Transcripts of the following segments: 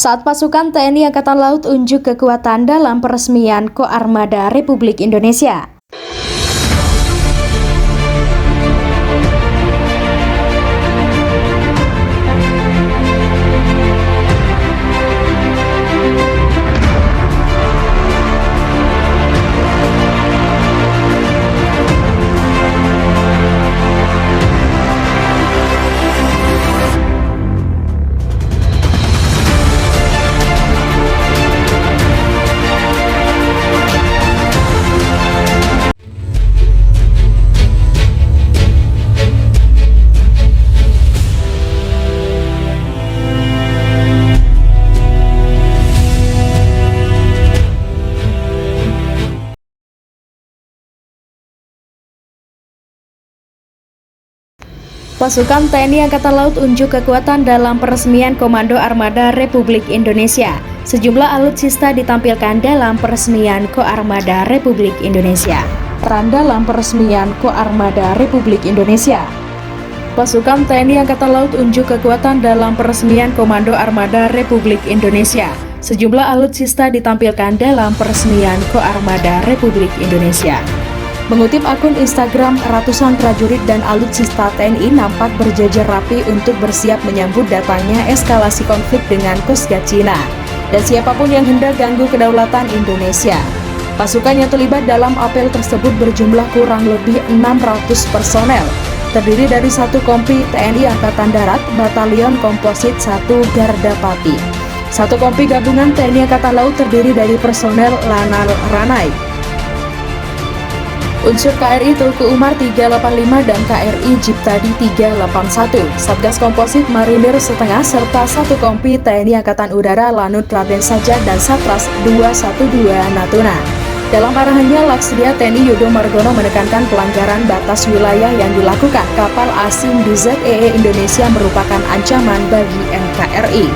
Saat pasukan TNI Angkatan Laut unjuk kekuatan dalam peresmian Koarmada Republik Indonesia. Pasukan TNI Angkatan Laut unjuk kekuatan dalam peresmian Komando Armada Republik Indonesia. Sejumlah alutsista ditampilkan dalam peresmian Koarmada Republik Indonesia. Peran dalam peresmian Koarmada Republik Indonesia. Pasukan TNI Angkatan Laut unjuk kekuatan dalam peresmian Komando Armada Republik Indonesia. Sejumlah alutsista ditampilkan dalam peresmian Koarmada Republik Indonesia. Mengutip akun Instagram, ratusan prajurit dan alutsista TNI nampak berjajar rapi untuk bersiap menyambut datangnya eskalasi konflik dengan Coast Guard Cina dan siapapun yang hendak ganggu kedaulatan Indonesia. Pasukan yang terlibat dalam apel tersebut berjumlah kurang lebih 600 personel, terdiri dari 1 kompi TNI Angkatan Darat, Batalion Komposit 1 Garda Pati, 1 kompi gabungan TNI Angkatan Laut terdiri dari personel Lanal Ranai, unsur KRI Teuku Umar 385 dan KRI Jiptadi 381, Satgas Komposit Marinir Setengah serta 1 kompi TNI Angkatan Udara Lanut Raden Sajat dan Satras 212 Natuna. Dalam arahannya, Laksdia TNI Yudo Margono menekankan pelanggaran batas wilayah yang dilakukan kapal asing di ZEE Indonesia merupakan ancaman bagi NKRI.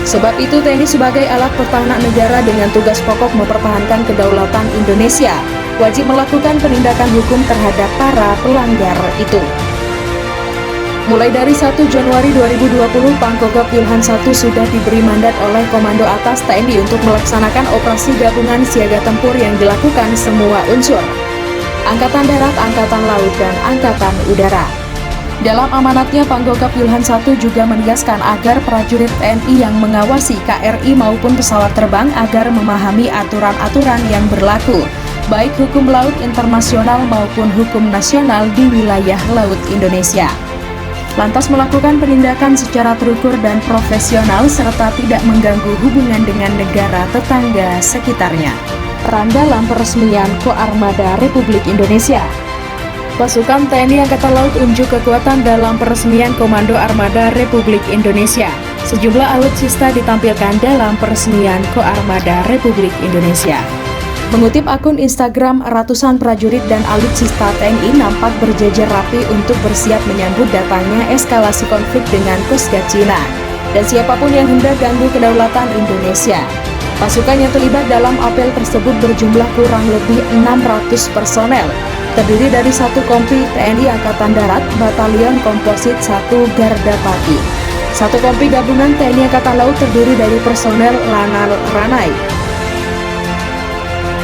Sebab itu TNI sebagai alat pertahanan negara dengan tugas pokok mempertahankan kedaulatan Indonesia wajib melakukan penindakan hukum terhadap para pelanggar itu. Mulai dari 1 Januari 2020, Pangkogap Wilhan 1 sudah diberi mandat oleh Komando Atas TNI untuk melaksanakan operasi gabungan siaga tempur yang dilakukan semua unsur Angkatan Darat, Angkatan Laut, dan Angkatan Udara. Dalam amanatnya, Pangkogap Wilhan 1 juga menegaskan agar prajurit TNI yang mengawasi KRI maupun pesawat terbang agar memahami aturan-aturan yang berlaku, baik hukum laut internasional maupun hukum nasional di wilayah laut Indonesia. Lantas melakukan penindakan secara terukur dan profesional serta tidak mengganggu hubungan dengan negara tetangga sekitarnya. Peran dalam peresmian Koarmada Republik Indonesia. Pasukan TNI Angkatan Laut unjuk kekuatan dalam peresmian Komando Armada Republik Indonesia. Sejumlah alutsista ditampilkan dalam peresmian Koarmada Republik Indonesia. Mengutip akun Instagram, ratusan prajurit dan alutsista TNI nampak berjajar rapi untuk bersiap menyambut datangnya eskalasi konflik dengan Coast Guard Cina dan siapapun yang hendak ganggu kedaulatan Indonesia. Pasukan yang terlibat dalam apel tersebut berjumlah kurang lebih 600 personel, terdiri dari 1 kompi TNI Angkatan Darat, Batalion Komposit 1 Garda Pati, 1 kompi gabungan TNI Angkatan Laut terdiri dari personel Lanal Ranai,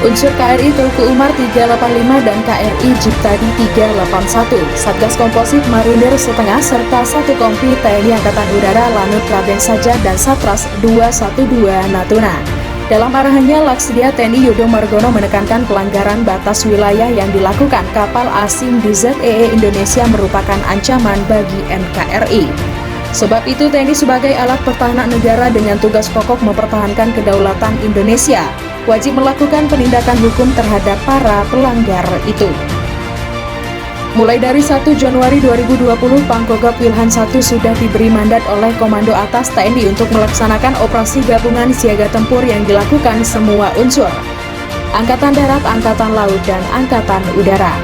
unsur KRI Teuku Umar 385 dan KRI Jiptadi 381, Satgas Komposit Marinir Setengah serta 1 kompi TNI Angkatan Udara Lanut Raden Sajat dan Satras 212 Natuna. Dalam arahannya, Laksdia TNI Yudo Margono menekankan pelanggaran batas wilayah yang dilakukan kapal asing di ZEE Indonesia merupakan ancaman bagi NKRI. Sebab itu TNI sebagai alat pertahanan negara dengan tugas pokok mempertahankan kedaulatan Indonesia wajib melakukan penindakan hukum terhadap para pelanggar itu. Mulai dari 1 Januari 2020, Pangkogap Wilhan 1 sudah diberi mandat oleh Komando Atas TNI untuk melaksanakan operasi gabungan siaga tempur yang dilakukan semua unsur Angkatan Darat, Angkatan Laut, dan Angkatan Udara.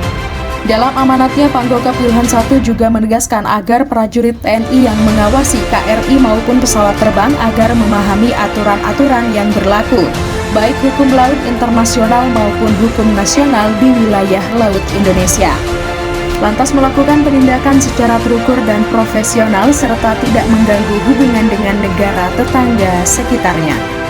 Dalam amanatnya, Pangkogap Wilhan 1 juga menegaskan agar prajurit TNI yang mengawasi KRI maupun pesawat terbang agar memahami aturan-aturan yang berlaku, baik hukum laut internasional maupun hukum nasional di wilayah laut Indonesia. lantas melakukan penindakan secara terukur dan profesional serta tidak mengganggu hubungan dengan negara tetangga sekitarnya.